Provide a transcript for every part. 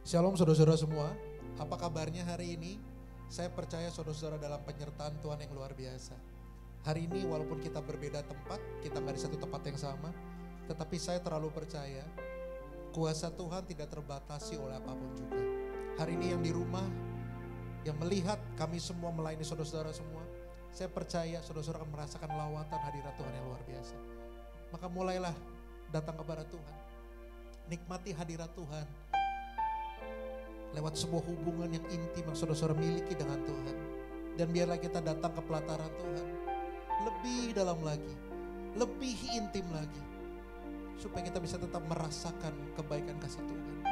Shalom saudara-saudara semua, apa kabarnya hari ini? Saya percaya saudara-saudara dalam penyertaan Tuhan yang luar biasa. Hari ini walaupun kita berbeda tempat, kita nggak di satu tempat yang sama, tetapi saya terlalu percaya kuasa Tuhan tidak terbatasi oleh apapun juga. Hari ini yang di rumah, yang melihat kami semua melayani saudara-saudara semua, saya percaya saudara-saudara akan merasakan lawatan hadirat Tuhan yang luar biasa. Maka mulailah datang kepada Tuhan, nikmati hadirat Tuhan lewat sebuah hubungan yang intim yang saudara-saudara miliki dengan Tuhan. Dan biarlah kita datang ke pelataran Tuhan lebih dalam lagi, lebih intim lagi, supaya kita bisa tetap merasakan kebaikan kasih Tuhan.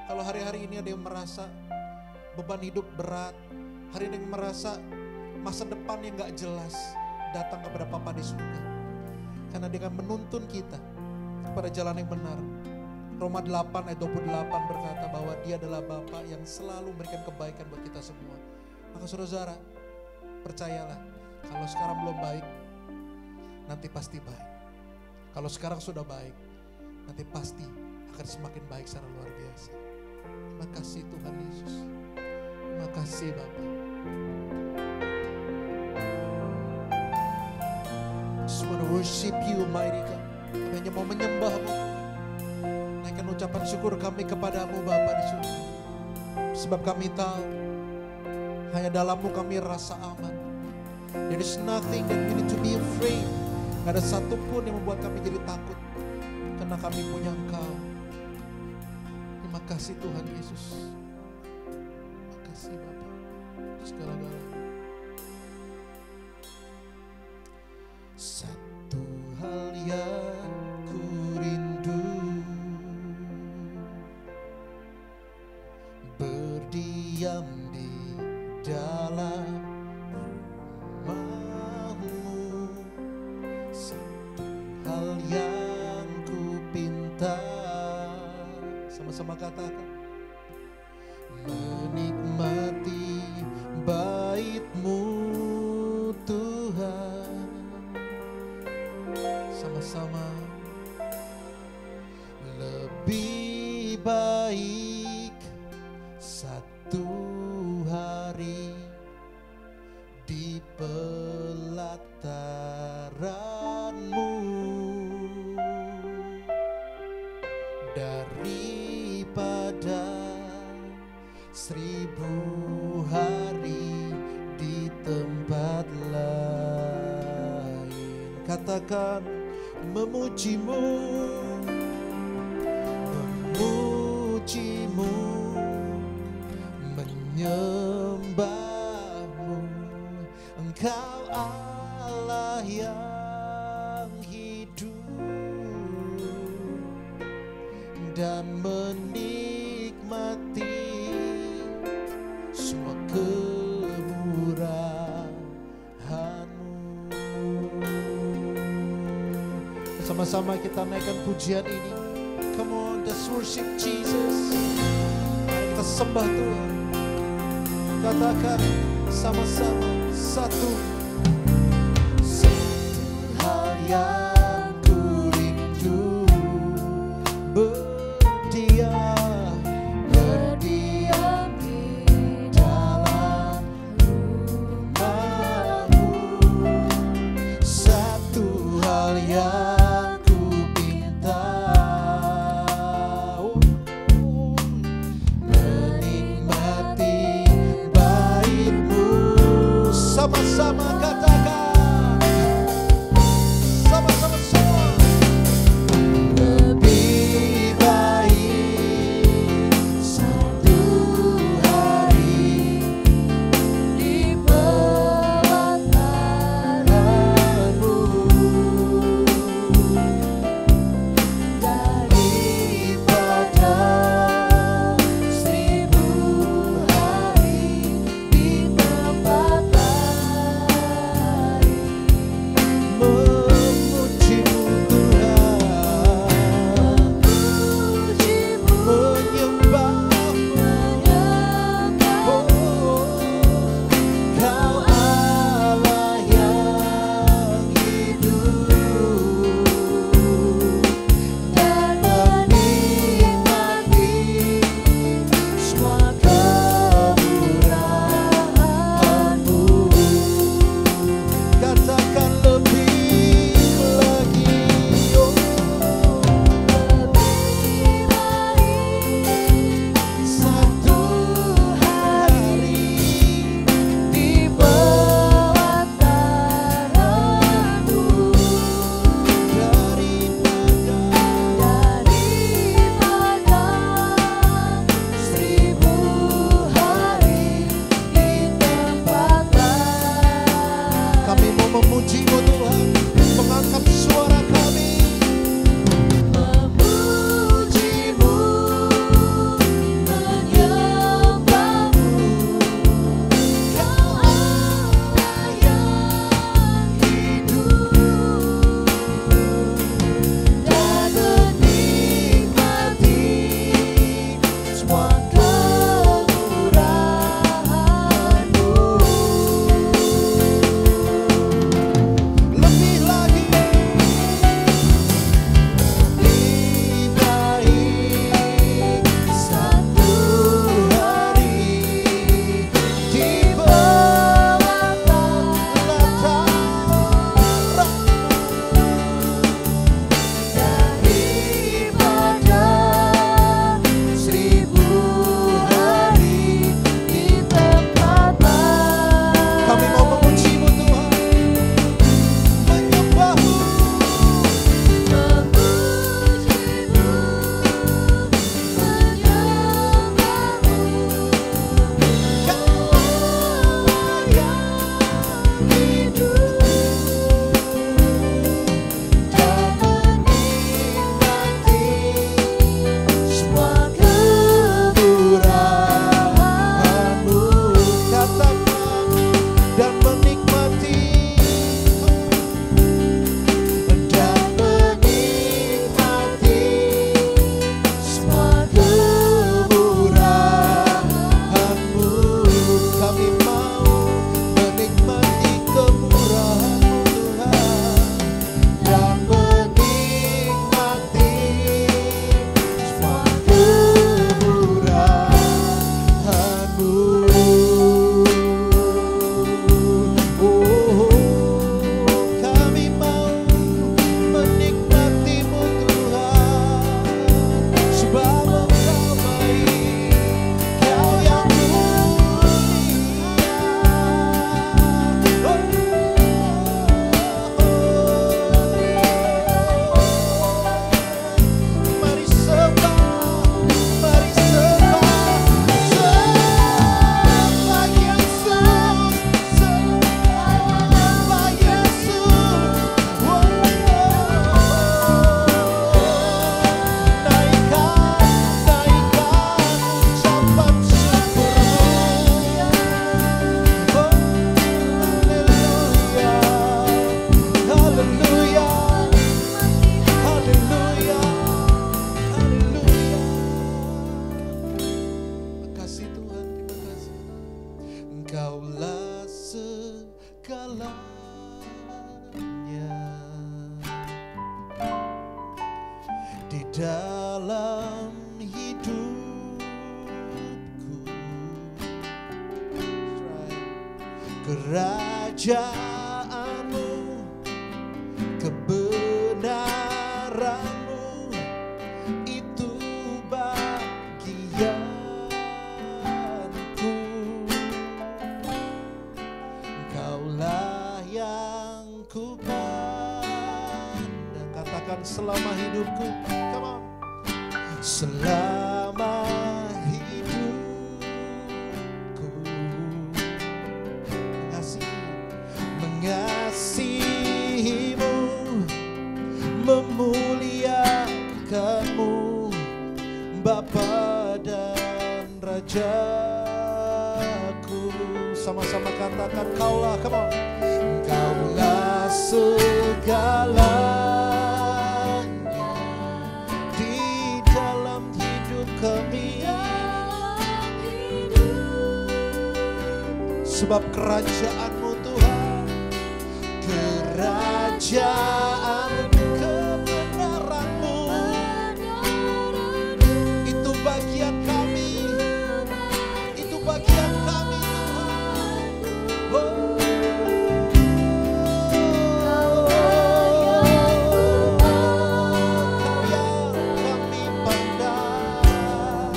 Kalau hari-hari ini ada yang merasa beban hidup berat, hari ini yang merasa masa depan yang gak jelas, datang kepada Bapa di surga, karena Dia akan menuntun kita kepada jalan yang benar. Roma 8 ayat 28 berkata bahwa Dia adalah Bapa yang selalu memberikan kebaikan buat kita semua. Maka saudara-saudara, percayalah, kalau sekarang belum baik, nanti pasti baik. Kalau sekarang sudah baik, nanti pasti akan semakin baik secara luar biasa. Terima kasih Tuhan Yesus. Terima kasih Bapa. Just want to worship you, mighty God. Kami hanya mau menyembah-Mu. Naikkan ucapan syukur kami kepadamu Bapa di surga. Sebab kami tahu hanya dalam-Mu kami rasa aman. There is nothing that we need to be afraid. Gak ada satupun yang membuat kami jadi takut, karena kami punya Engkau. Terima kasih Tuhan Yesus. Terima kasih Bapa segala-galanya. Satu hal yang ku rindu, berdiam di dalam rumah-Mu. Satu hal yang ku pinta, sama-sama katakan, menikmati bait-Mu Tuhan. Sama-sama, lebih baik satu hari di pelataran-Mu daripada 1000 hari di tempat lain. Katakan, memuji-Mu, memuji-Mu, menyembah-Mu. Engkau Allah yang hidup dan menikmati semua kemurahan-Mu. Sama-sama kita naikkan pujian ini. Come on, let's worship Jesus. Mari kita sembah Tuhan. Katakan sama-sama, satu hal yang ku rindu, berdiam di dalam rumah-Mu. Satu hal yang ku pinta, menikmati bait-Mu. Sama-sama katakan, sama-sama Kerajaanmu, kebenaranmu, itu bagianku. Kaulah yang ku pandang. Katakan selama hidupku. Come on. Selama hidupku mengasihimu, memuliakanmu, Bapa dan Rajaku. Sama-sama katakan kaulah, come on. Kaulah segalanya di dalam hidup kami. Sebab kerajaanmu Tuhan, kerajaan kebenaranmu, itu bagian kami, itu bagian kami Tuhan. Oh. Kau yang kami pandang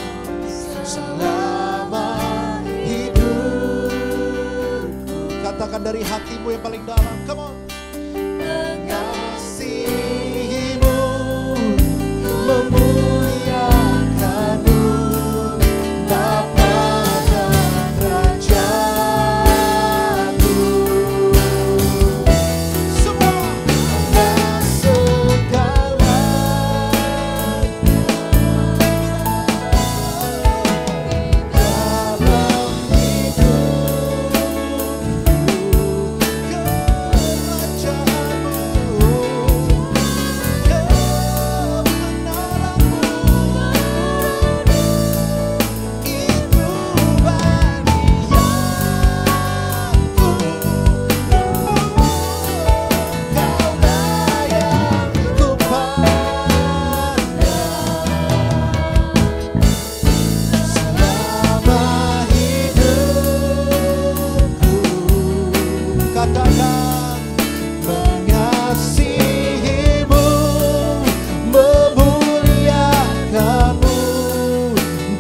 selama hidupku. Katakan dari hatimu yang paling dalam, come on. Mengasihimu, memuliakanmu, Bapa dan Rajaku. Semua segalanya dalam katakan mengasihimu, memuliakanmu,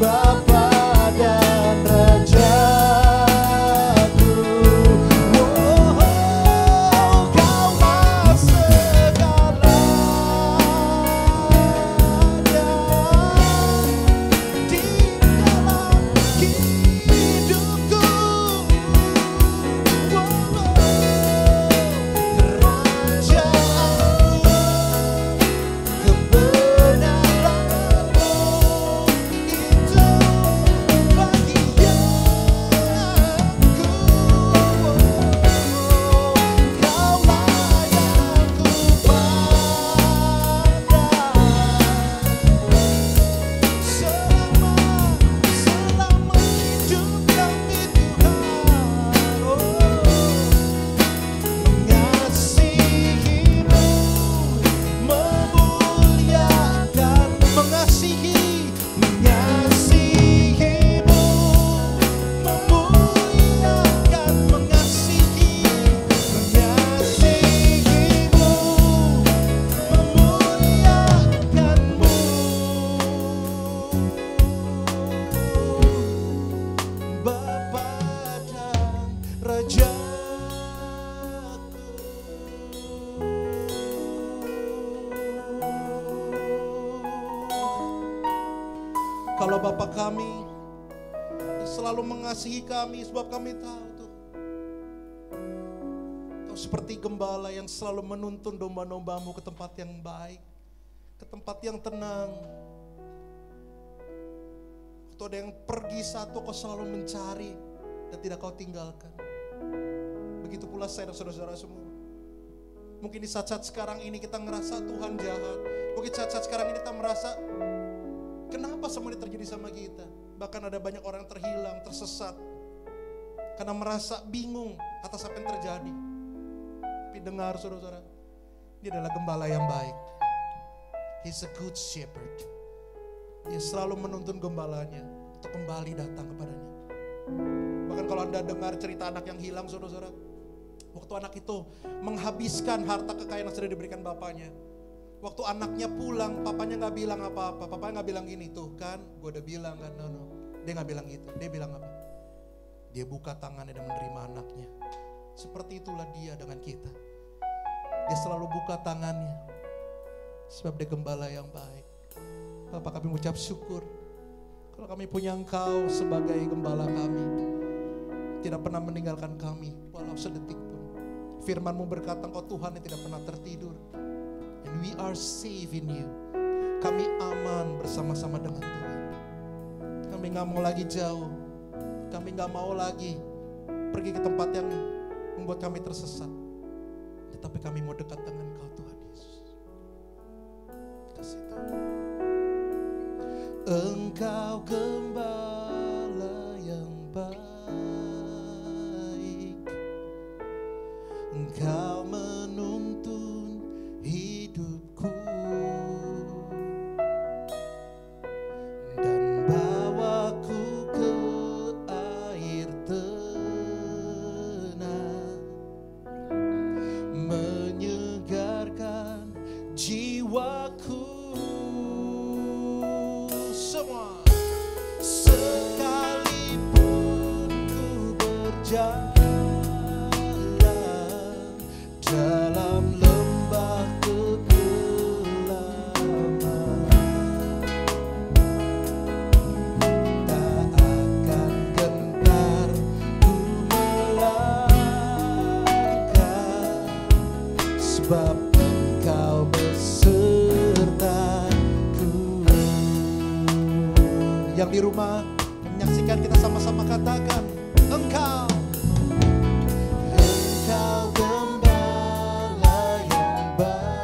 Bapa dan Rajaku. Oh, Kaulah segalanya di dalam hidupku. Kalau Bapa kami selalu mengasihi kami, sebab kami tahu tuh, Kau seperti gembala yang selalu menuntun domba-dombamu ke tempat yang baik, ke tempat yang tenang. Waktu ada yang pergi satu, Kau selalu mencari dan tidak Kau tinggalkan. Begitu pula saya dan saudara-saudara semua. Mungkin di saat-saat sekarang ini kita ngerasa Tuhan jahat. Mungkin saat-saat sekarang ini kita merasa, kenapa semua ini terjadi sama kita? Bahkan ada banyak orang yang terhilang, tersesat. Karena merasa bingung atas apa yang terjadi. Tapi dengar saudara-saudara, Dia adalah gembala yang baik. He's a good shepherd. Dia selalu menuntun gembalanya untuk kembali datang kepadanya. Bahkan kalau Anda dengar cerita anak yang hilang, saudara-saudara, waktu anak itu menghabiskan harta kekayaan yang sudah diberikan bapaknya. Waktu anaknya pulang, papanya gak bilang apa-apa. Papanya gak bilang gini, tuh kan gue udah bilang kan. No. Dia gak bilang gitu. Dia bilang apa? Dia buka tangannya dan menerima anaknya. Seperti itulah dia dengan kita. Dia selalu buka tangannya. Sebab dia gembala yang baik. Bapak, kami mengucap syukur. Kalau kami punya Engkau sebagai gembala kami. Tidak pernah meninggalkan kami walau sedetik pun. Firman-Mu berkata Engkau Tuhan yang tidak pernah tertidur. And we are safe in you. Kami aman bersama-sama dengan Tuhan. Kami gak mau lagi jauh. Kami gak mau lagi pergi ke tempat yang membuat kami tersesat. Tetapi kami mau dekat dengan Engkau Tuhan Yesus. Kasih Tuhan. Engkau gembala yang baik. Engkau menuntun hidupku dan bawaku ke air tenang, menyegarkan jiwaku. Semua sekalipun ku berjalan dalam lembah kegelapan, tak akan gentar ku melangkah, sebab Engkau besertaku. Yang di rumah menyaksikan, kita sama-sama katakan, Engkau gembala yang baik.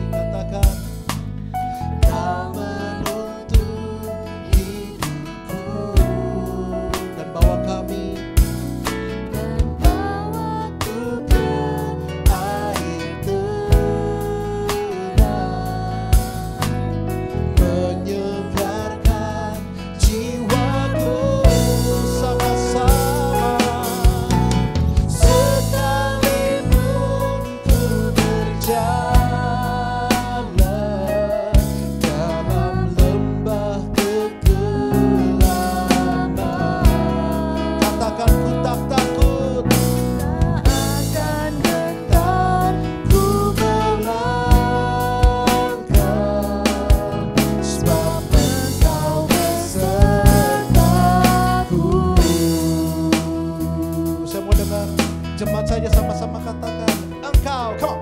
Katakan, Kau menuntun hidupku dan bawa kami, dan bawaku ke air tenang, menyegarkan jiwaku. Sama-sama, sekalipun ku berjalan dalam lembah kegelapan, katakan, ku tak takut, tak akan gentar ku melangkah, sebab Engkau besertaku. Saya mau dengar jemaat saja sama-sama katakan, Engkau, come on.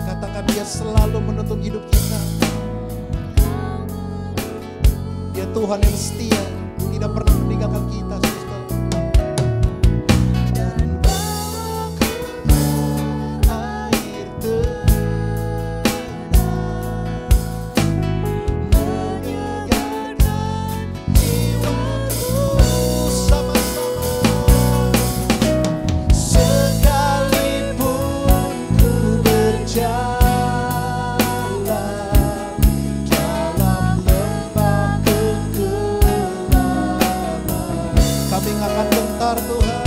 Katakan, Dia selalu menuntun hidup kita. Dia Tuhan yang setia, tidak pernah meninggalkan kita, saudara. Dan bawaku ke air tenang, menyegarkan jiwaku. Sama-sama, sekalipun ku berjalan dalam lembah kegelapan, kami nggak akan gentar, Tuhan.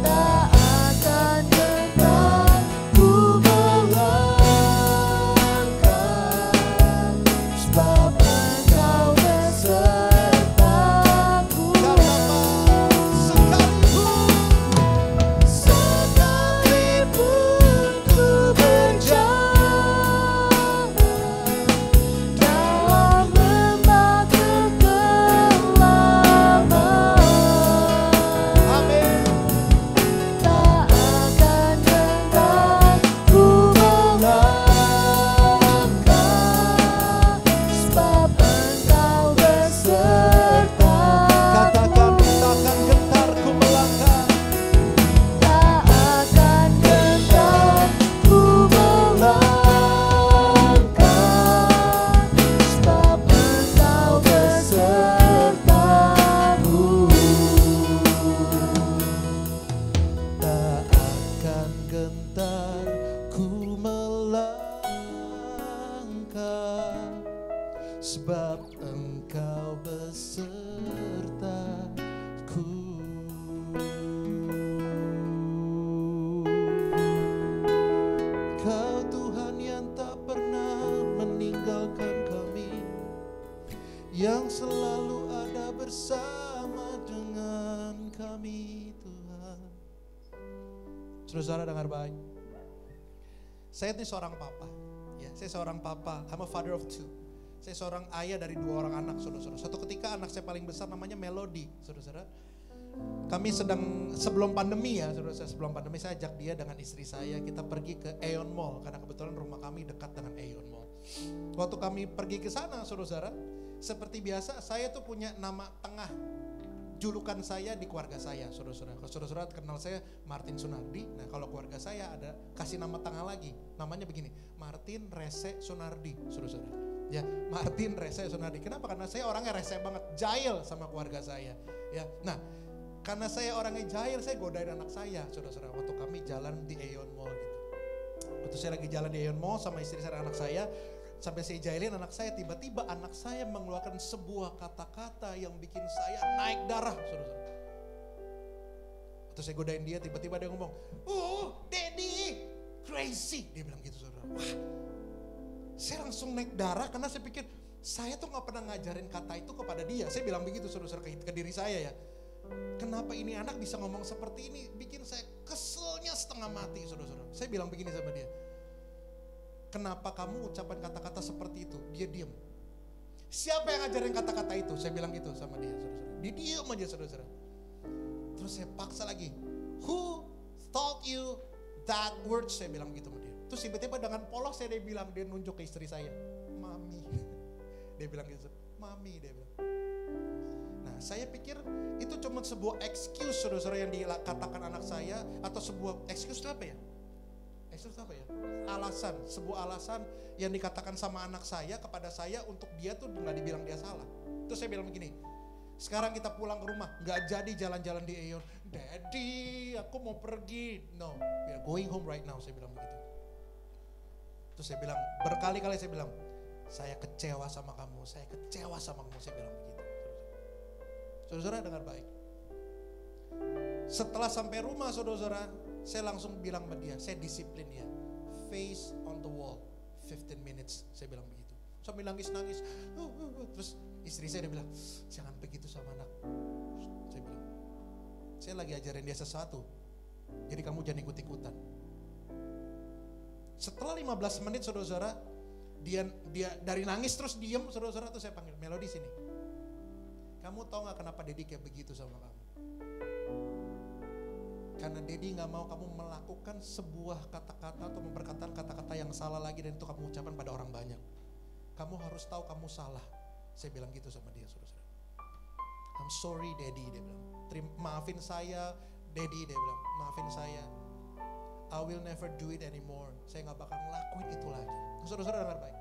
Tak akan gentar ku melangkah, sebab Engkau besertaku. Sekalipun ku berjalan dalam lembah kegelapan, amin, tak akan gentar ku melangkah, sebab Engkau besertaku. Katakan, tak akan gentar ku melangkah, tak akan gentar ku melangkah, sebab Engkau besertaku. Tak akan gentar ku melangkah, sebab Engkau besertaku. Kau Tuhan yang tak pernah meninggalkan kami, yang selalu ada bersama dengan kami Tuhan. Saudara dengar baik. Saya ini seorang papa. Ya, saya seorang papa. I'm a father of 2. Saya seorang ayah dari 2 orang anak, saudara-saudara. Suatu ketika anak saya paling besar namanya Melody, saudara-saudara. Kami sedang sebelum pandemi ya, saudara-saudara. Sebelum pandemi saya ajak dia dengan istri saya, kita pergi ke Aeon Mall karena kebetulan rumah kami dekat dengan Aeon Mall. Waktu kami pergi ke sana, saudara-saudara, seperti biasa saya tuh punya nama tengah. Julukan saya di keluarga saya, saudara-saudara. Kalau saudara-saudara kenal saya Martin Sunardi. Nah, kalau keluarga saya ada kasih nama tengah lagi. Namanya begini, Martin Rese Sunardi, saudara-saudara. Ya, Martin Rese Sunardi. Kenapa? Karena saya orangnya rese banget, jahil sama keluarga saya. Ya, nah, karena saya orangnya jahil, saya godain anak saya, saudara-saudara. Waktu kami jalan di Aeon Mall gitu. Waktu saya lagi jalan di Aeon Mall sama istri saya dan anak saya, sampai saya jahilin anak saya, tiba-tiba anak saya mengeluarkan sebuah kata-kata yang bikin saya naik darah, saudara-saudara. Waktu saya godain dia, tiba-tiba dia ngomong, Daddy, crazy. Dia bilang gitu, saudara. Wah, saya langsung naik darah karena saya pikir, saya tuh gak pernah ngajarin kata itu kepada dia. Saya bilang begitu, saudara-saudara, ke diri saya ya. Kenapa ini anak bisa ngomong seperti ini, bikin saya keselnya setengah mati, saudara-saudara. Saya bilang begini sama dia. Kenapa kamu ucapan kata-kata seperti itu? Dia diam. Siapa yang ngajarin kata-kata itu? Saya bilang gitu sama dia, saudara-saudara. Dia diam aja, saudara-saudara. Terus saya paksa lagi. Who taught you that word? Saya bilang gitu sama dia. Terus tiba-tiba dengan polos dia bilang, dia nunjuk ke istri saya. Mami. Dia bilang gitu. Mami, dia bilang. Nah, saya pikir itu cuma sebuah excuse, saudara-saudara, yang dikatakan anak saya. Atau sebuah excuse itu apa ya? Excuse apa ya? Alasan, sebuah alasan yang dikatakan sama anak saya kepada saya untuk dia tuh nggak dibilang dia salah. Terus saya bilang begini, sekarang kita pulang ke rumah, nggak jadi jalan-jalan di Aeon. Daddy, aku mau pergi. No, we are going home right now. Saya bilang begitu. Terus saya bilang, berkali-kali saya bilang, saya kecewa sama kamu, saya kecewa sama kamu. Saya bilang begitu. Saudara-saudara dengar baik. Setelah sampai rumah, saudara-saudara, saya langsung bilang sama dia, saya disiplin ya. Face on the wall, 15 minutes, saya bilang begitu. Sambil nangis-nangis. Terus istri saya dia bilang, jangan begitu sama anak. Saya bilang, saya lagi ajarin dia sesuatu. Jadi kamu jangan ikut-ikutan. Setelah 15 menit, saudara-saudara, dia dari nangis terus diam, saudara-saudara, terus saya panggil, Melody sini. Kamu tahu gak kenapa Daddy kayak begitu sama kamu? Karena Daddy gak mau kamu melakukan sebuah kata-kata atau memperkatakan kata-kata yang salah lagi dan itu kamu ucapkan pada orang banyak. Kamu harus tahu kamu salah. Saya bilang gitu sama dia, saudara-saudara. I'm sorry Daddy, dia bilang. Maafin saya, Daddy, dia bilang. Maafin saya. I will never do it anymore. Saya gak bakal ngelakuin itu lagi. Saudara-saudara dengar baik.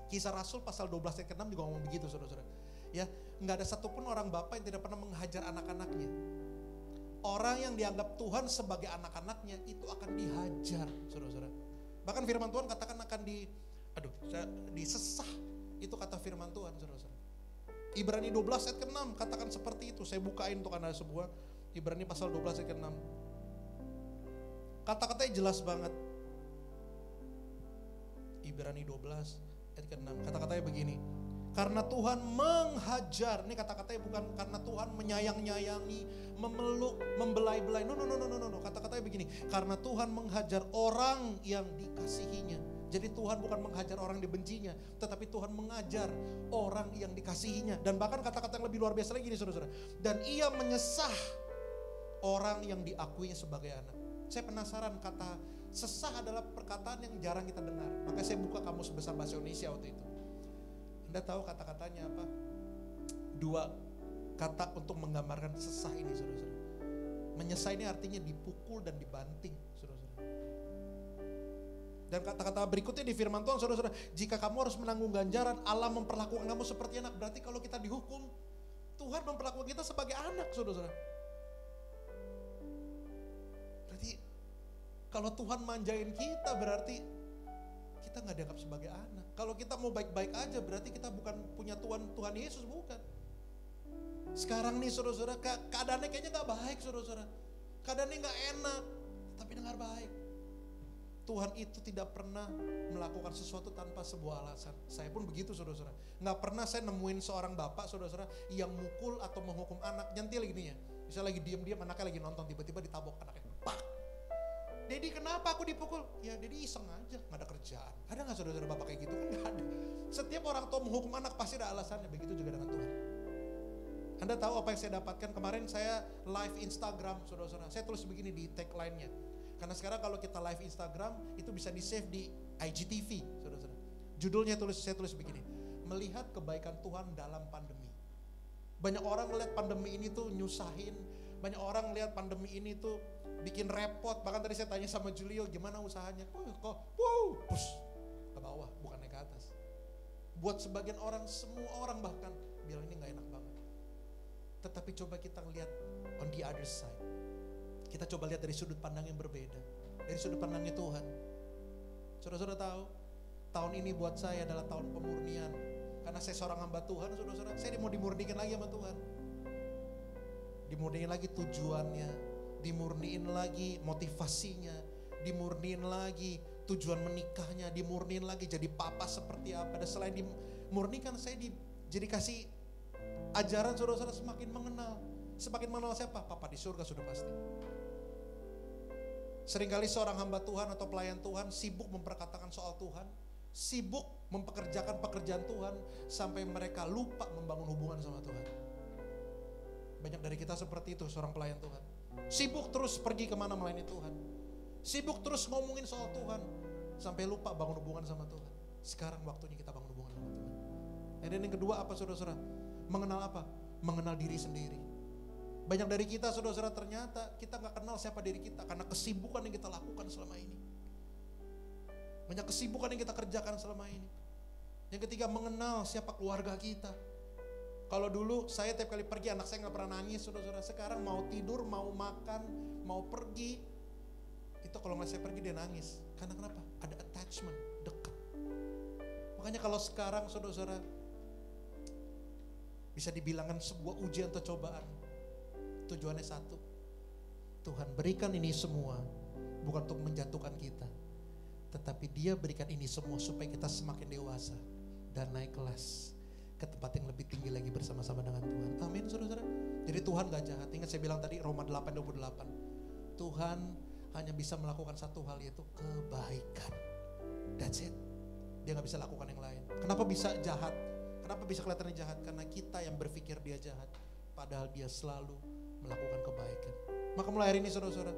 Kisah Rasul pasal 12 ayat ke-6 juga ngomong begitu, saudara-saudara. Ya, gak ada satupun orang bapak yang tidak pernah menghajar anak-anaknya. Orang yang dianggap Tuhan sebagai anak-anaknya itu akan dihajar, saudara-saudara. Bahkan firman Tuhan katakan akan disesah. Itu kata firman Tuhan, saudara-saudara. Ibrani 12 ayat ke-6 katakan seperti itu. Saya bukain untuk Anda sebuah Ibrani pasal 12 ayat ke-6. Kata-katanya jelas banget. Ibrani 12 ayat ke-6. Kata-katanya begini. Karena Tuhan menghajar, ini kata-katanya bukan karena Tuhan menyayang-nyayangi, memeluk, membelai-belai. No. Kata-katanya begini, karena Tuhan menghajar orang yang dikasihinya. Jadi Tuhan bukan menghajar orang yang dibencinya, tetapi Tuhan mengajar orang yang dikasihinya. Dan bahkan kata-kata yang lebih luar biasa lagi nih, saudara-saudara. Dan ia menyesah orang yang diakuinya sebagai anak. Saya penasaran, kata sesah adalah perkataan yang jarang kita dengar. Maka saya buka kamus besar bahasa Indonesia waktu itu. Anda tahu kata-katanya apa? 2 kata untuk menggambarkan sesah ini, saudara-saudara. Menyesah ini artinya dipukul dan dibanting, saudara-saudara. Dan kata-kata berikutnya di firman Tuhan, saudara-saudara, jika kamu harus menanggung ganjaran, Allah memperlakukan kamu seperti anak. Berarti kalau kita dihukum, Tuhan memperlakukan kita sebagai anak, saudara-saudara. Berarti kalau Tuhan manjain kita, berarti kita nggak dianggap sebagai anak. Kalau kita mau baik-baik aja berarti kita bukan punya Tuhan Yesus, bukan. Sekarang nih saudara-saudara, keadaannya kayaknya nggak baik saudara-saudara. Keadaannya nggak enak, tapi dengar baik. Tuhan itu tidak pernah melakukan sesuatu tanpa sebuah alasan. Saya pun begitu saudara-saudara. Nggak pernah saya nemuin seorang bapak saudara-saudara yang mukul atau menghukum anak. Nyentil gini ya. Misalnya lagi diam-diam anaknya lagi nonton, tiba-tiba ditabok anaknya. Pak! Dedi kenapa aku dipukul? Ya Dedi iseng aja, gak ada kerjaan. Ada gak saudara-saudara bapak kayak gitu? Kan gak ada. Setiap orang tua menghukum anak pasti ada alasannya. Begitu juga dengan Tuhan. Anda tahu apa yang saya dapatkan? Kemarin saya live Instagram saudara-saudara. Saya tulis begini di tagline-nya. Karena sekarang kalau kita live Instagram itu bisa di save di IGTV saudara-saudara. Judulnya saya tulis begini. Melihat kebaikan Tuhan dalam pandemi. Banyak orang melihat pandemi ini tuh nyusahin. Banyak orang melihat pandemi ini tuh bikin repot. Bahkan tadi saya tanya sama Julio gimana usahanya. Push ke bawah bukan naik ke atas. Buat sebagian orang, semua orang bahkan bilang ini gak enak banget. Tetapi coba kita lihat on the other side. Kita coba lihat dari sudut pandang yang berbeda. Dari sudut pandangnya Tuhan. Saudara-saudara tahu, tahun ini buat saya adalah tahun pemurnian. Karena saya seorang hamba Tuhan, saudara-saudara. Saya mau dimurnikan lagi sama Tuhan. Dimurniin lagi tujuannya, dimurniin lagi motivasinya, dimurniin lagi tujuan menikahnya, dimurniin lagi jadi papa seperti apa. Dan selain dimurnikan, saya jadi kasih ajaran saudara-saudara semakin mengenal. Semakin mengenal siapa? Papa di surga sudah pasti. Seringkali seorang hamba Tuhan atau pelayan Tuhan sibuk memperkatakan soal Tuhan, sibuk mempekerjakan pekerjaan Tuhan, sampai mereka lupa membangun hubungan sama Tuhan. Banyak dari kita seperti itu, seorang pelayan Tuhan. Sibuk terus pergi kemana melayani Tuhan. Sibuk terus ngomongin soal Tuhan, sampai lupa bangun hubungan sama Tuhan. Sekarang waktunya kita bangun hubungan sama Tuhan. Dan yang kedua apa saudara-saudara? Mengenal apa? Mengenal diri sendiri. Banyak dari kita saudara-saudara ternyata kita gak kenal siapa diri kita karena kesibukan yang kita lakukan selama ini. Banyak kesibukan yang kita kerjakan selama ini. Yang ketiga, mengenal siapa keluarga kita. Kalau dulu saya tiap kali pergi anak saya gak pernah nangis saudara-saudara. Sekarang mau tidur, mau makan, mau pergi, itu kalau ngeliat saya pergi dia nangis. Karena kenapa? Ada attachment, dekat. Makanya kalau sekarang saudara-saudara bisa dibilangkan sebuah ujian atau cobaan, tujuannya satu. Tuhan berikan ini semua bukan untuk menjatuhkan kita, tetapi Dia berikan ini semua supaya kita semakin dewasa dan naik kelas ke tempat yang lebih tinggi lagi bersama-sama dengan Tuhan. Amin saudara-saudara. Jadi Tuhan gak jahat. Ingat saya bilang tadi Roma 8:28. Tuhan hanya bisa melakukan satu hal, yaitu kebaikan. That's it. Dia gak bisa lakukan yang lain. Kenapa bisa jahat? Kenapa bisa kelihatannya jahat? Karena kita yang berpikir dia jahat, padahal dia selalu melakukan kebaikan. Maka mulai hari ini saudara-saudara,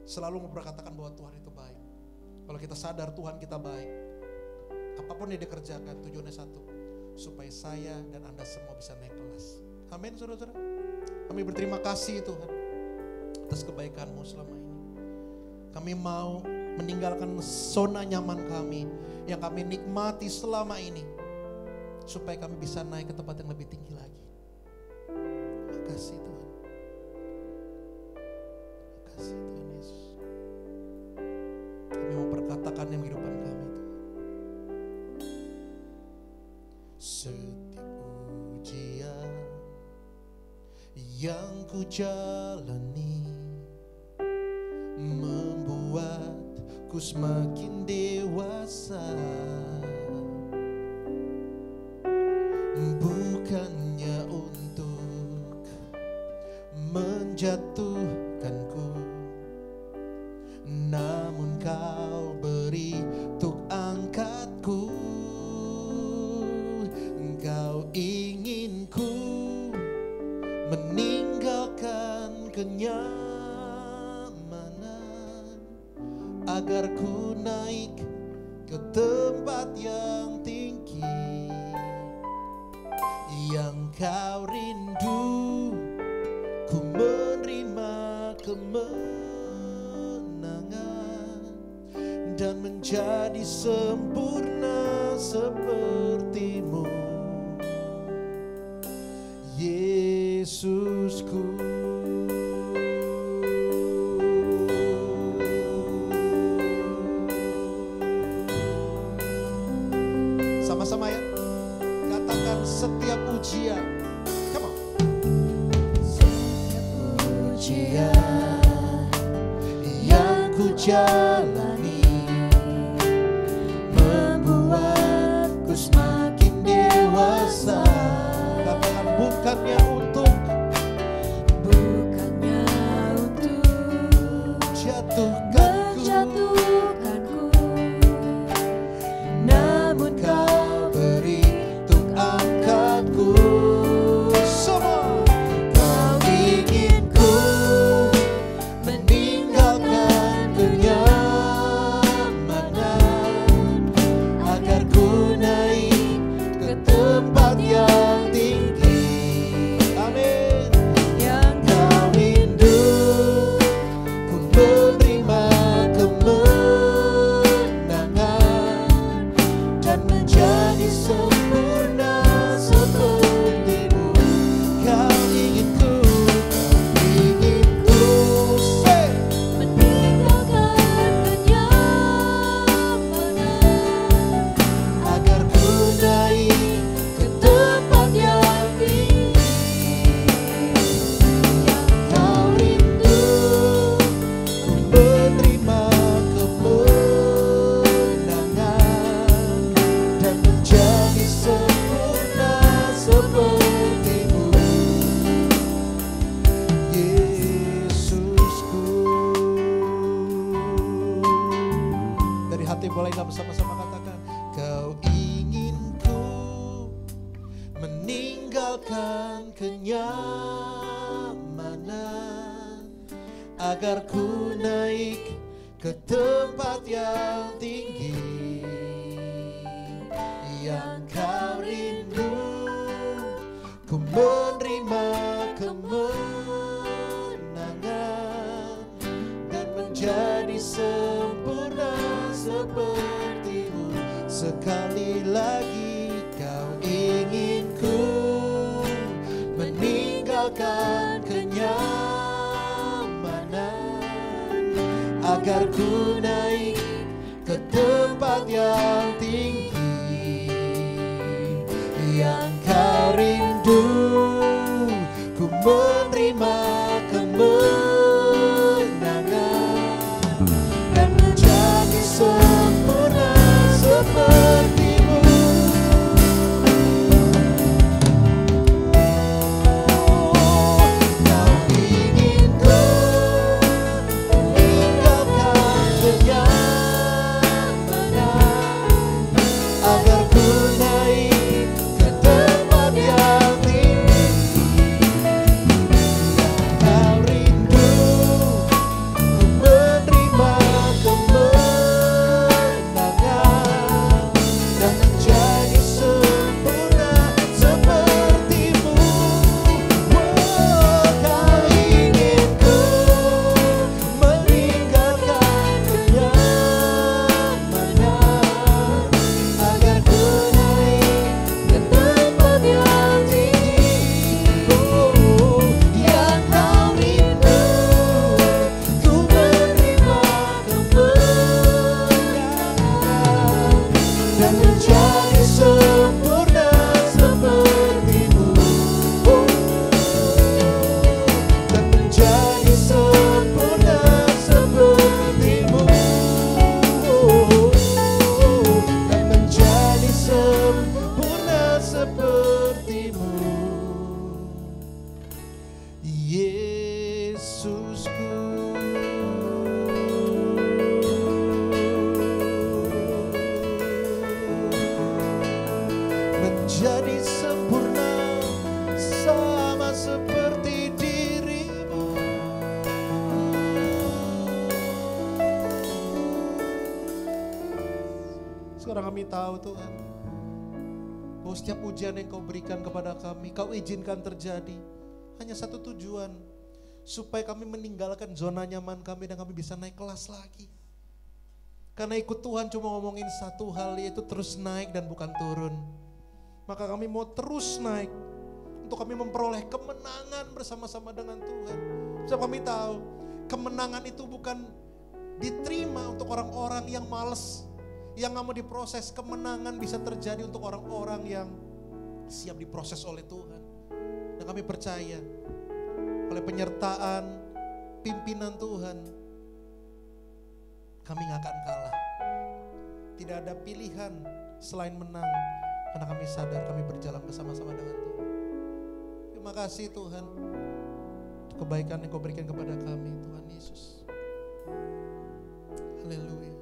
selalu memperkatakan bahwa Tuhan itu baik. Kalau kita sadar Tuhan kita baik, apapun yang dikerjakan tujuannya satu, supaya saya dan Anda semua bisa naik kelas. Amin saudara-saudara. Kami berterima kasih Tuhan atas kebaikan-Mu selama ini. Kami mau meninggalkan zona nyaman kami yang kami nikmati selama ini, supaya kami bisa naik ke tempat yang lebih tinggi lagi. Terima kasih Tuhan. Terima kasih Tuhan Yesus. Kami mau perkatakan yang kehidupan kami Tuhan. Setiap ujian yang ku jalani membuatku semakin dewasa. Bukannya untuk menjatuhkanku, namun Kau beri untuk angkatku. Kau ingin ku meninggalkan kenyamanan, agar ku naik ke tempat yang tinggi. Yang Kau rindu, ku menerima kemenangan dan menjadi sempurna seperti-Mu, Yesusku. jalani membuatku semakin dewasa. Katakan bukannya untuk menjatuhkanku, namun kau beri untuk angkatku. Semua kau inginku meninggalkan kenyamanan agar ku naik ke tempat yang tinggi. Amin. Yang kau rindu ku menerima kemenangan dan menjadi sempurna sepertimu. Kau inginku meninggalkan kenyamanan agar ku naik ke tempat yang tinggi. Yang kau rindu ku menerima kemenangan dan menjadi sempurna sepertimu. Yesusku. Dari hati boleh kita bersama-sama katakan, kau inginku meninggalkan kenyamanan agar ku naik ke tempat yang tinggi. Yang kau rindu ku menerima kemenangan dan menjadi sempurna sepertimu. Sekali lagi kau inginku meninggalkan kenyamanan agar ku naik ke tempat yang tinggi. Yang kau rindu ku menerima kemenangan dan menjadi sempurna sepertimu. Kau inginku meninggalkan kenyamanan agar ku naik ke tempat yang tinggi. Kau rindu ku menerima kemenangan dan menjadi sempurna sepertimu. Kau inginku meninggalkan kenyamanan agar ku naik ke tempat yang tinggi. Yang kau rindu ku menerima kemenangan dan menjadi sempurna sepertimu. Dan menjadi sempurna sepertimu. Dan menjadi sempurna sepertimu. Yesusku. Menjadi sempurna sama seperti dirimu. Sekarang kami tahu Tuhan, bahwa setiap ujian yang kau berikan kepada kami, kau izinkan terjadi, hanya satu tujuan, supaya kami meninggalkan zona nyaman kami dan kami bisa naik kelas lagi. Karena ikut Tuhan cuma ngomongin satu hal, yaitu terus naik dan bukan turun. Maka kami mau terus naik, untuk kami memperoleh kemenangan bersama-sama dengan Tuhan. Sebab kami tahu, kemenangan itu bukan diterima untuk orang-orang yang malas, yang gak mau diproses. Kemenangan bisa terjadi untuk orang-orang yang siap diproses oleh Tuhan. Dan kami percaya, oleh penyertaan pimpinan Tuhan, kami gak akan kalah. Tidak ada pilihan selain menang, karena kami sadar kami berjalan bersama-sama dengan Tuhan. Terima kasih Tuhan untuk kebaikan yang Kau berikan kepada kami, Tuhan Yesus. Haleluya.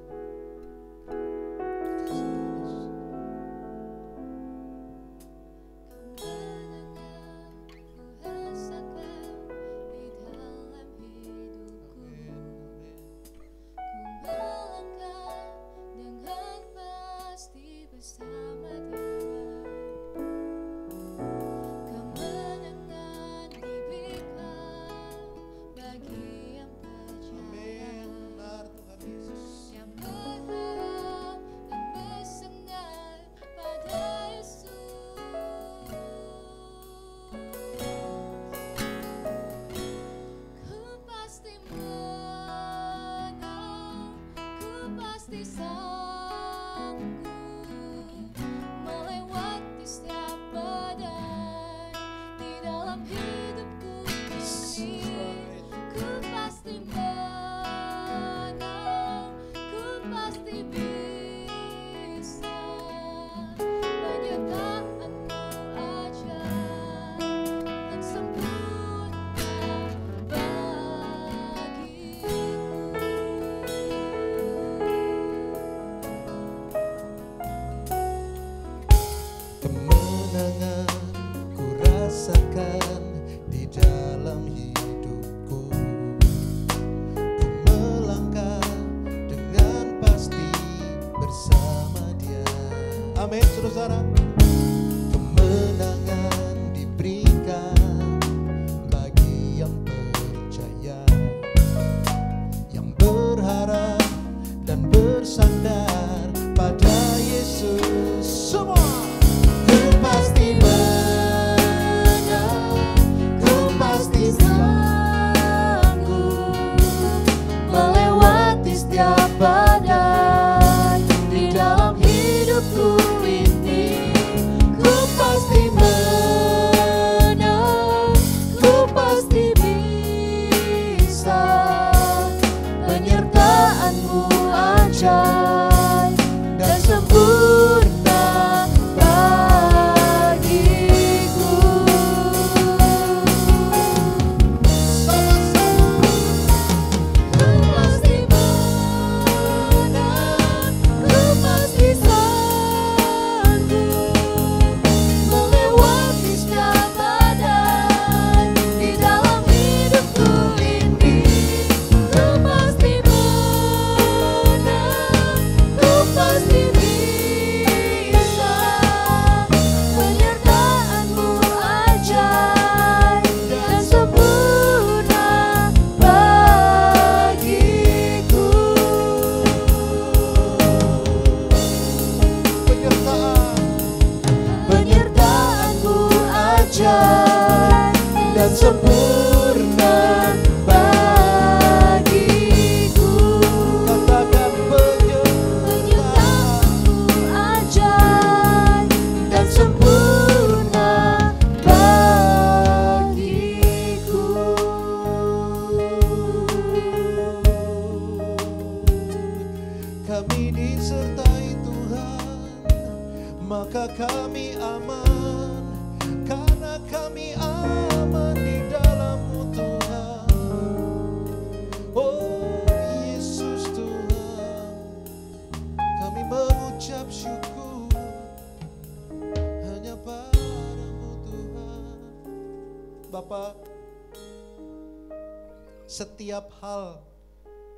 Setiap hal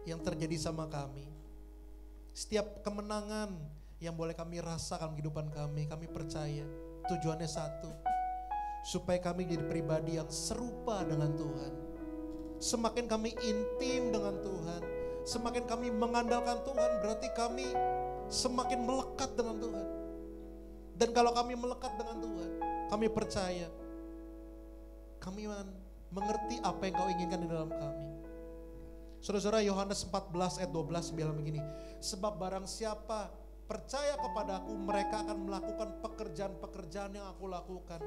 yang terjadi sama kami, setiap kemenangan yang boleh kami rasakan kehidupan kami percaya tujuannya satu, supaya kami jadi pribadi yang serupa dengan Tuhan. Semakin kami intim dengan Tuhan, semakin kami mengandalkan Tuhan, berarti kami semakin melekat dengan Tuhan. Dan kalau kami melekat dengan Tuhan, kami percaya, kami mengerti apa yang Kau inginkan di dalam kami. Saudara-saudara, Yohanes 14 ayat 12 bilang begini, sebab barang siapa percaya kepadaku, mereka akan melakukan pekerjaan-pekerjaan yang aku lakukan.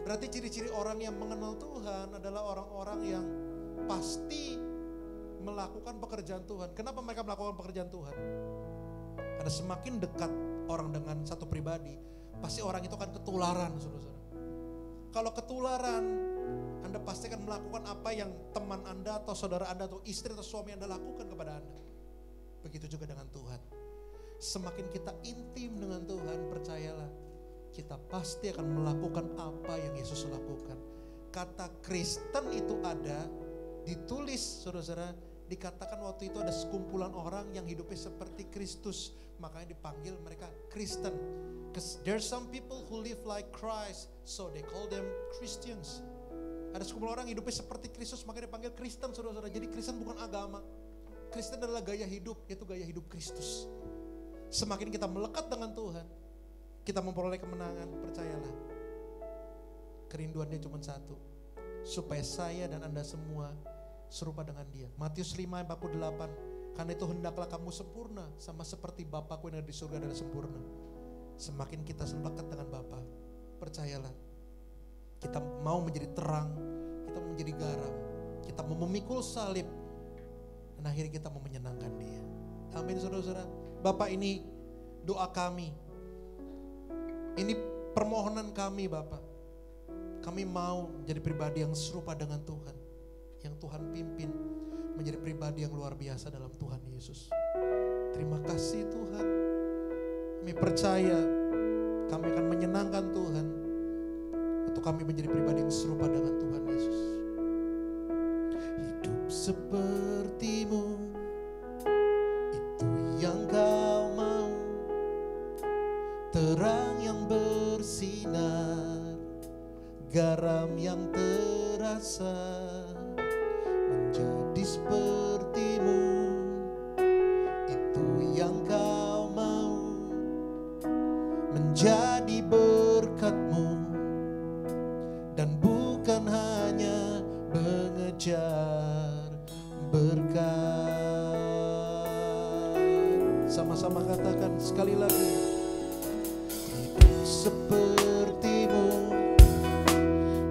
Berarti ciri-ciri orang yang mengenal Tuhan adalah orang-orang yang pasti melakukan pekerjaan Tuhan. Kenapa mereka melakukan pekerjaan Tuhan? Karena semakin dekat orang dengan satu pribadi, pasti orang itu akan ketularan, saudara-saudara. Kalau ketularan, Anda pasti akan melakukan apa yang teman Anda atau saudara Anda atau istri atau suami Anda lakukan kepada Anda. Begitu juga dengan Tuhan. Semakin kita intim dengan Tuhan, percayalah, kita pasti akan melakukan apa yang Yesus lakukan. Kata Kristen itu ada, ditulis saudara-saudara, dikatakan waktu itu ada sekumpulan orang yang hidupnya seperti Kristus. Makanya dipanggil mereka Kristen. Because there's some people who live like Christ, so they call them Christians. Ada sekumpulan orang hidupnya seperti Kristus, makanya dipanggil Kristen, saudara-saudara. Jadi Kristen bukan agama. Kristen adalah gaya hidup, yaitu gaya hidup Kristus. Semakin kita melekat dengan Tuhan, kita memperoleh kemenangan, percayalah. Kerinduannya cuma satu, supaya saya dan Anda semua serupa dengan Dia. Matius 5:48, karena itu hendaklah kamu sempurna, sama seperti Bapakku yang ada di surga adalah sempurna. Semakin kita melekat dengan Bapa, percayalah, kita mau menjadi terang, kita mau menjadi garam, kita mau memikul salib, dan akhirnya kita mau menyenangkan Dia. Amin, saudara-saudara. Bapak, ini doa kami, ini permohonan kami, Bapak. Kami mau menjadi pribadi yang serupa dengan Tuhan, yang Tuhan pimpin menjadi pribadi yang luar biasa dalam Tuhan Yesus. Terima kasih Tuhan. Kami percaya kami akan menyenangkan Tuhan untuk kami menjadi pribadi yang serupa dengan Tuhan Yesus. Hidup sepertimu, itu yang kau mau. Terang yang bersinar, garam yang terasa, menjadi sepertimu, itu yang kau mau. Menjadi berkat-Mu, dan bukan hanya mengejar berkat. Sama-sama katakan sekali lagi. Hidup sepertimu,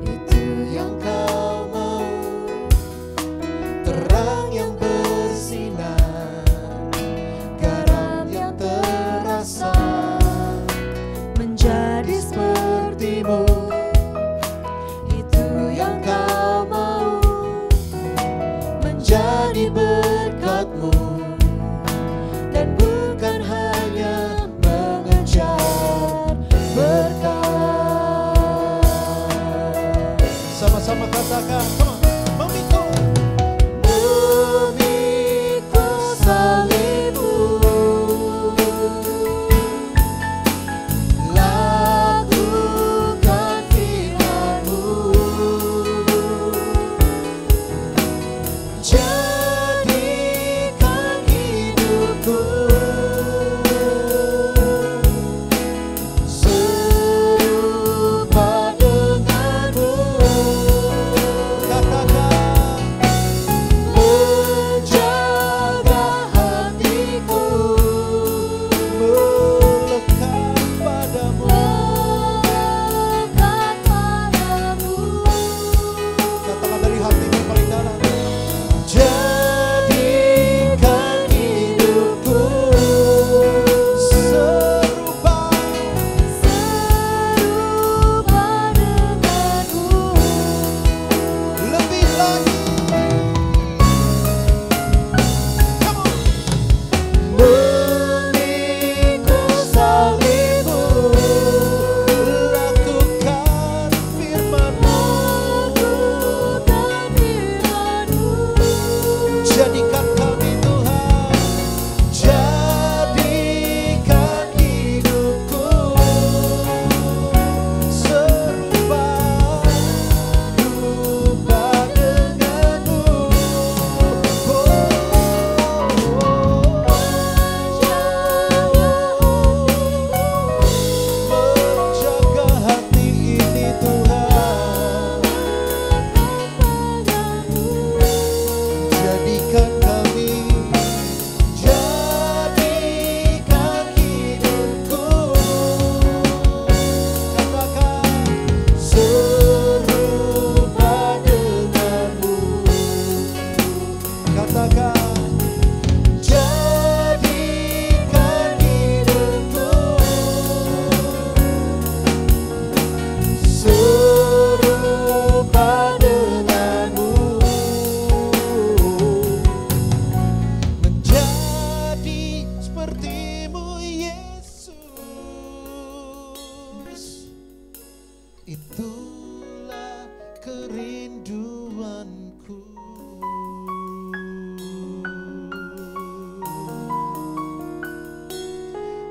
itu yang kau mau. Terang yang bersinar, garam yang terasa, menjadi sepertimu, itu yang kau mau. Menjadi berkat-Mu, dan bukan hanya mengejar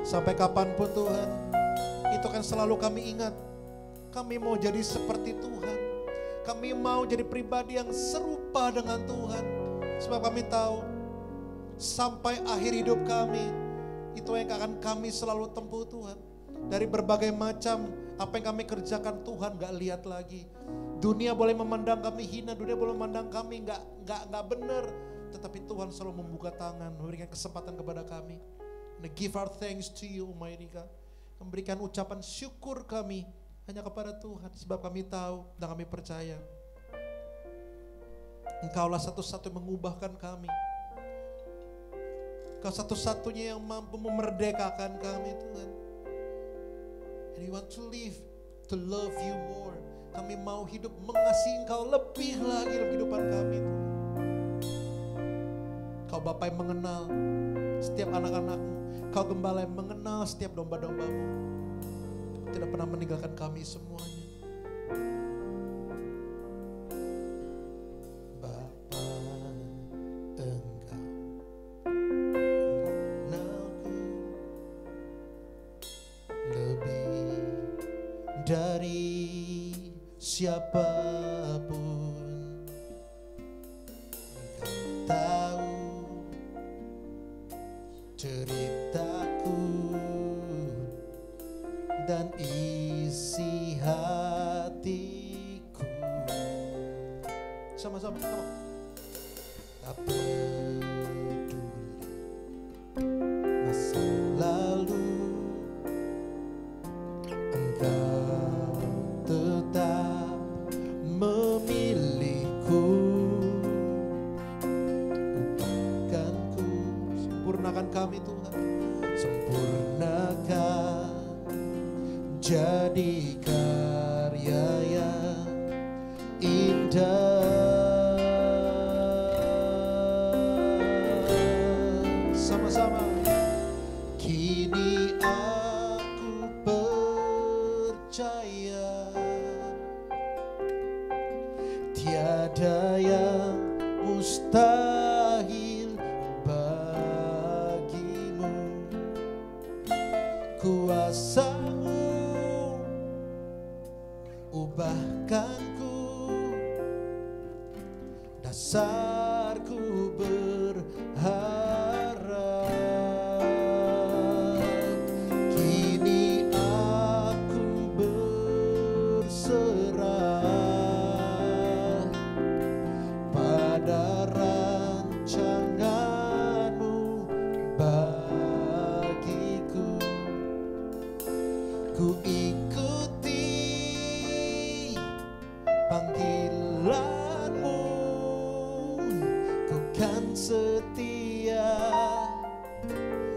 Sampai kapanpun Tuhan, itu kan selalu kami ingat. Kami mau jadi seperti Tuhan. Kami mau jadi pribadi yang serupa dengan Tuhan. Sebab kami tahu, sampai akhir hidup kami, itu yang akan kami selalu tempuh Tuhan. Dari berbagai macam apa yang kami kerjakan, Tuhan gak lihat lagi. Dunia boleh memandang kami hina, dunia boleh memandang kami gak benar. Tetapi Tuhan selalu membuka tangan, memberikan kesempatan kepada kami. And give our thanks to you, Almighty God. Memberikan ucapan syukur kami hanya kepada Tuhan. Sebab kami tahu dan kami percaya Engkaulah satu-satu yang mengubahkan kami. Engkau satu-satunya yang mampu memerdekakan kami, Tuhan. And we want to live, to love you more. Kami mau hidup mengasihi Engkau lebih lagi dalam kehidupan kami, Tuhan. Kau Bapa yang mengenal setiap anak-anakmu. Kau Gembala yang mengenal setiap domba-dombamu. Tidak pernah meninggalkan kami semuanya. Bapa, Engkau mengenalku lebih dari siapapun. Engkau tahu ceritaku dan isi hatiku. Sama-sama, tak peduli masa lalu, Engkau tetap memilihku. Ubahkanku, sempurnakan kami Tuhan, sempurnakan jadi karya yang indah. Sama-sama. Kini aku percaya tiada yang mustahil bagimu. Kuasa-Mu ubahkanku, dasarku berharap. Kini aku berserah pada rancangan-Mu bagiku. Ku ikuti panggilan-Mu, ku kan setia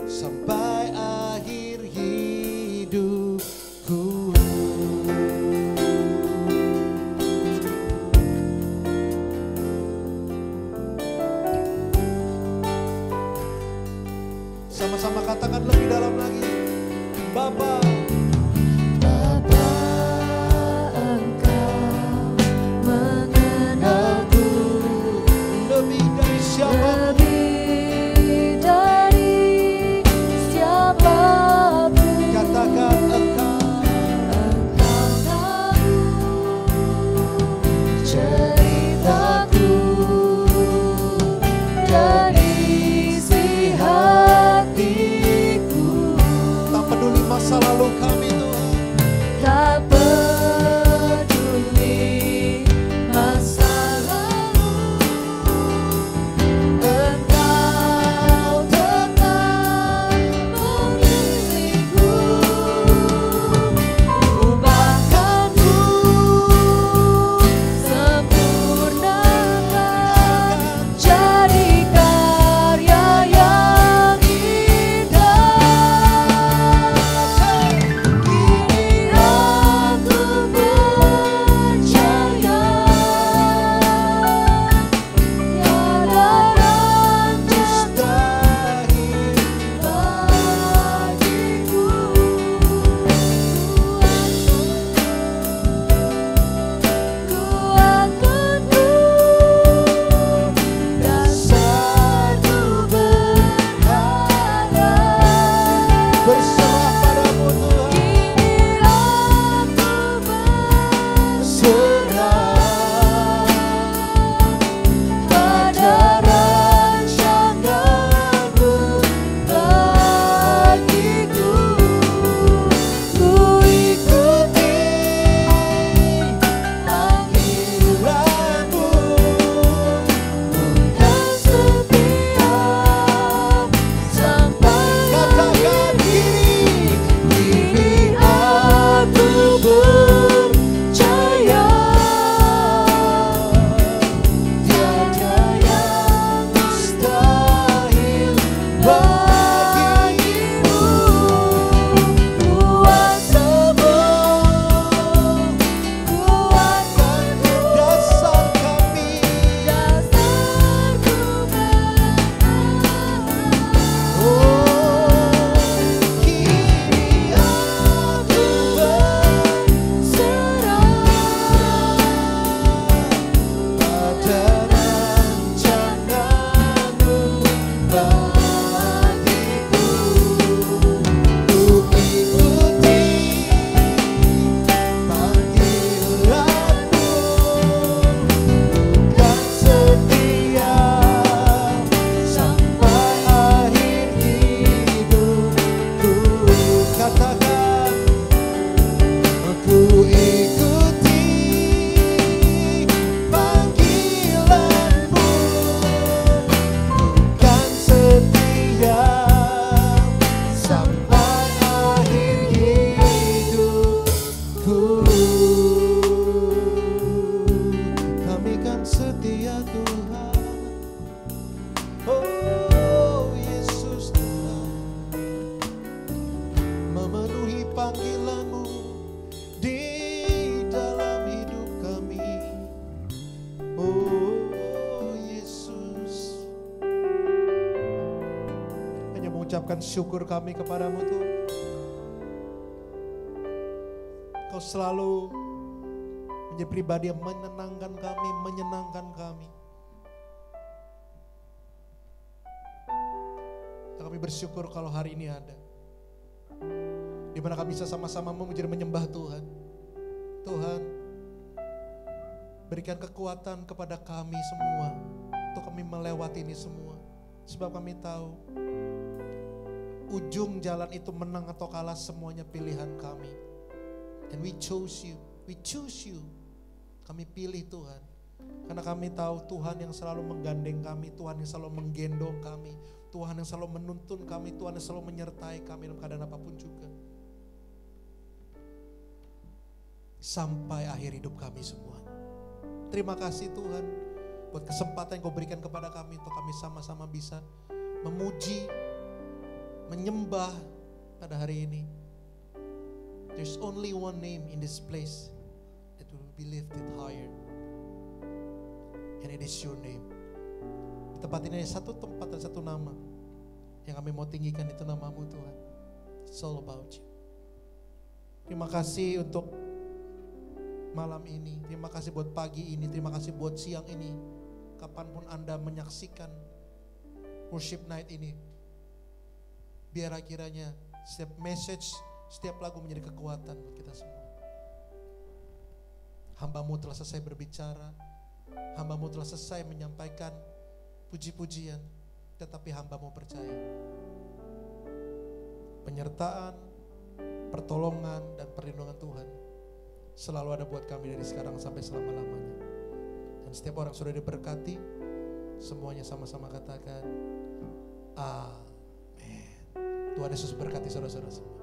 sampai akhir hidupku. Sama-sama katakan lebih dalam lagi. Bapa, masa lalu kami ucapkan syukur kami kepadamu Tuhan. Kau selalu menjadi pribadi yang menenangkan kami, menyenangkan kami. Dan kami bersyukur kalau hari ini ada, di mana kami bisa sama-sama memuji dan menyembah Tuhan. Tuhan, berikan kekuatan kepada kami semua untuk kami melewati ini semua. Sebab kami tahu ujung jalan itu menang atau kalah semuanya pilihan kami. And we chose you, we choose you. Kami pilih Tuhan. Karena kami tahu Tuhan yang selalu menggandeng kami, Tuhan yang selalu menggendong kami, Tuhan yang selalu menuntun kami, Tuhan yang selalu menyertai kami dalam keadaan apapun juga. Sampai akhir hidup kami semua. Terima kasih Tuhan buat kesempatan yang Kau berikan kepada kami untuk kami sama-sama bisa memuji, menyembah pada hari ini. There's only one name in this place that will be lifted higher. And it is your name. Di tempat ini ada satu tempat dan satu nama yang kami mau tinggikan, itu namamu Tuhan. It's all about you. Terima kasih untuk malam ini. Terima kasih buat pagi ini. Terima kasih buat siang ini. Kapanpun Anda menyaksikan worship night ini, biar kiranya setiap message, setiap lagu menjadi kekuatan buat kita semua. Hamba-Mu telah selesai berbicara, hamba-Mu telah selesai menyampaikan puji-pujian, tetapi hamba-Mu percaya penyertaan, pertolongan, dan perlindungan Tuhan selalu ada buat kami dari sekarang sampai selama-lamanya. Dan setiap orang sudah diberkati, semuanya sama-sama katakan amin. Tuhan Yesus berkati saudara-saudara semua.